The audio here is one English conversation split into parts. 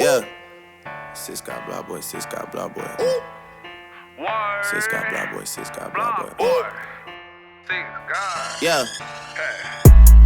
Yeah. Sis got blah boy, sis got blah boy. Sis got blah boy, sis got blah boy. Yeah.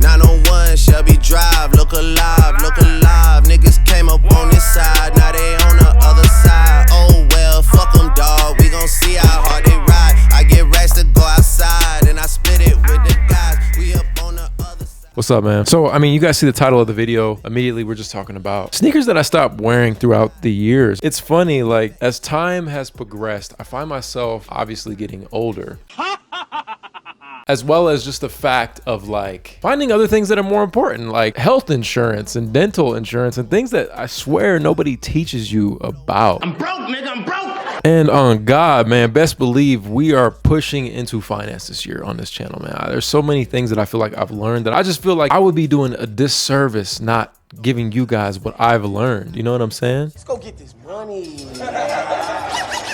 901 Shelby Drive, look alive, look alive. Niggas came up on this side, now they on the other side. Oh well, fuck them, dawg. We gon' see how hard they ride. I get racks to go outside, and I split it with the guys. We up on the other side. What's up, man? So, I mean, you guys see the title of the video. Immediately, we're just talking about sneakers that I stopped wearing throughout the years. It's funny, like, as time has progressed, I find myself obviously getting older. As well as just the fact of like finding other things that are more important, like health insurance and dental insurance and things that I swear nobody teaches you about. I'm broke, nigga, I'm broke. And on God, man, best believe we are pushing into finance this year on this channel, man. There's so many things that I feel like I've learned that I just feel like I would be doing a disservice not giving you guys what I've learned. You know what I'm saying? Let's go get this money.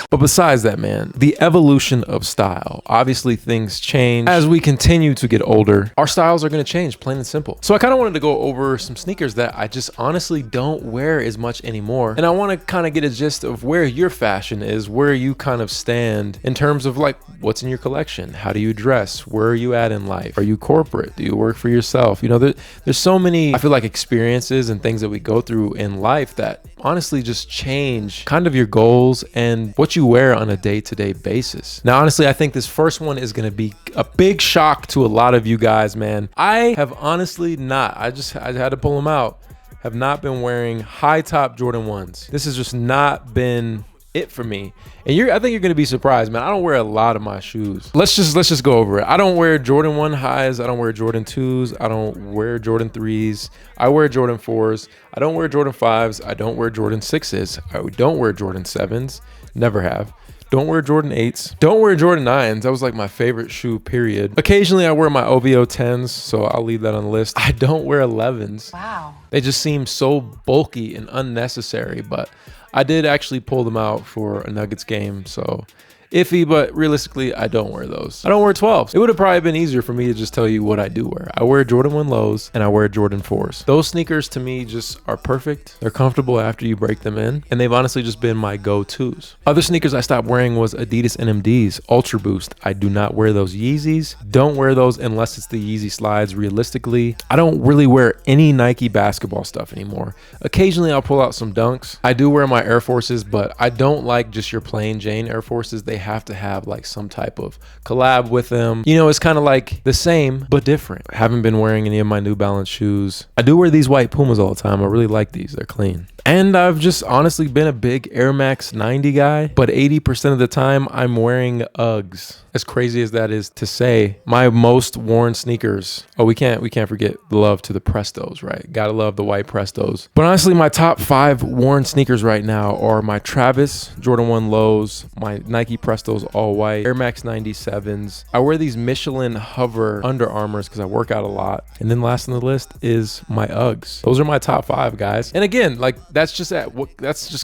But besides that, man, the evolution of style. Obviously, things change as we continue to get older. Our styles are going to change, plain and simple. So I kind of wanted to go over some sneakers that I just honestly don't wear as much anymore. And I want to kind of get a gist of where your fashion is, where you kind of stand in terms of like what's in your collection. How do you dress? Where are you at in life? Are you corporate? Do you work for yourself? You know, there's so many, I feel like, experiences and things that we go through in life that honestly just change kind of your goals and what you wear on a day-to-day basis. Now, honestly, I think this first one is going to be a big shock to a lot of you guys, man. I have honestly not, I had to pull them out, have not been wearing high top Jordan 1s. This has just not been it for me. And I think you're gonna be surprised, man. I don't wear a lot of my shoes. Let's just go over it. I don't wear Jordan 1 highs. I don't wear Jordan 2s. I don't wear Jordan 3s. I wear Jordan 4s. I don't wear Jordan 5s. I don't wear Jordan 6s. I don't wear Jordan 7s. Never have. Don't wear Jordan 8s. Don't wear Jordan 9s. That was like my favorite shoe, period. Occasionally I wear my OVO 10s, so I'll leave that on the list. I don't wear 11s. Wow. They just seem so bulky and unnecessary, but I did actually pull them out for a Nuggets game, so iffy, but realistically, I don't wear those. I don't wear 12s. It would have probably been easier for me to just tell you what I do wear. I wear Jordan 1 lows and I wear Jordan 4s. Those sneakers to me just are perfect. They're comfortable after you break them in, and they've honestly just been my go-tos. Other sneakers I stopped wearing was Adidas NMDs, Ultra Boost. I do not wear those Yeezys. Don't wear those unless it's the Yeezy slides. Realistically, I don't really wear any Nike basketball stuff anymore. Occasionally I'll pull out some Dunks. I do wear my Air Forces, but I don't like just your plain Jane Air Forces. They have to have like some type of collab with them. You know, it's kind of like the same but different. I haven't been wearing any of my New Balance shoes. I do wear these white Pumas all the time. I really like these. They're clean. And I've just honestly been a big Air Max 90 guy, but 80% of the time I'm wearing Uggs. As crazy as that is to say, my most worn sneakers. Oh, we can't forget the love to the Prestos, right? Gotta love the white Prestos. But honestly, my top 5 worn sneakers right now are my Travis Jordan 1 lows, my Nike Prestos all white, Air Max 97s. I wear these Michelin Hover Under Armours because I work out a lot. And then last on the list is my Uggs. Those are my top 5, guys. And again, like that's just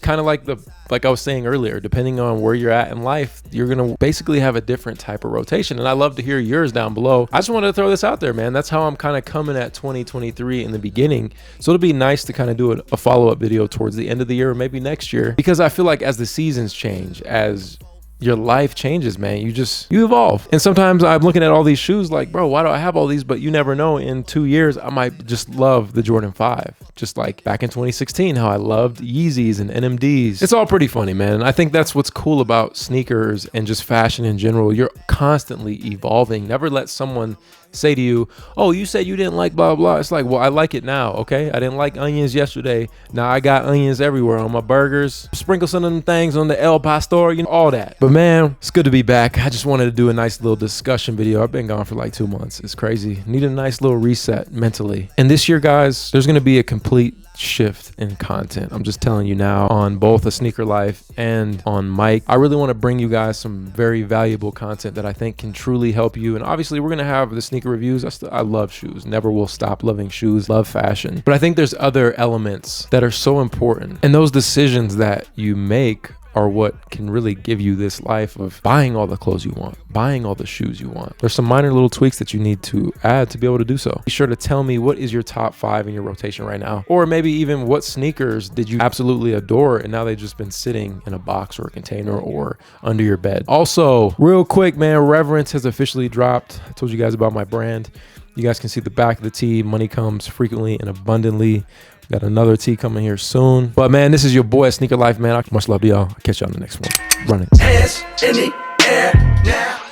kind of like I was saying earlier, depending on where you're at in life, you're gonna basically have a different type of rotation. And I love to hear yours down below. I just wanted to throw this out there, man. That's how I'm kind of coming at 2023 in the beginning. So it'll be nice to kind of do a follow-up video towards the end of the year or maybe next year, because I feel like as the seasons change, as your life changes, man, you evolve. And sometimes I'm looking at all these shoes like, bro, why do I have all these? But you never know, in 2 years I might just love the Jordan 5, just like back in 2016 how I loved Yeezys and NMDs. It's all pretty funny, man. And I think that's what's cool about sneakers and just fashion in general. You're constantly evolving. Never let someone say to you, oh, you said you didn't like blah blah. It's like, well, I like it now. Okay, I didn't like onions yesterday. Now I got onions everywhere on my burgers. Sprinkle some of them things on the El Pastor, you know, all that. But man, it's good to be back. I just wanted to do a nice little discussion video. I've been gone for like 2 months. It's crazy. Need a nice little reset mentally. And this year, guys, there's gonna be a complete shift in content. I'm just telling you now, on both A Sneaker Life and on Mike. I really want to bring you guys some very valuable content that I think can truly help you. And obviously we're going to have the sneaker reviews. I love shoes, never will stop loving shoes, love fashion. But I think there's other elements that are so important, and those decisions that you make are what can really give you this life of buying all the clothes you want, buying all the shoes you want. There's some minor little tweaks that you need to add to be able to do so. Be sure to tell me what is your top 5 in your rotation right now, or maybe even what sneakers did you absolutely adore and now they've just been sitting in a box or a container or under your bed. Also, real quick, man, Reverence has officially dropped. I told you guys about my brand. You guys can see the back of the tee. Money comes frequently and abundantly. We got another tee coming here soon. But man, this is your boy at Sneaker Life, man. Much love to y'all. I'll catch y'all on the next one. Run it. Hands in the air now.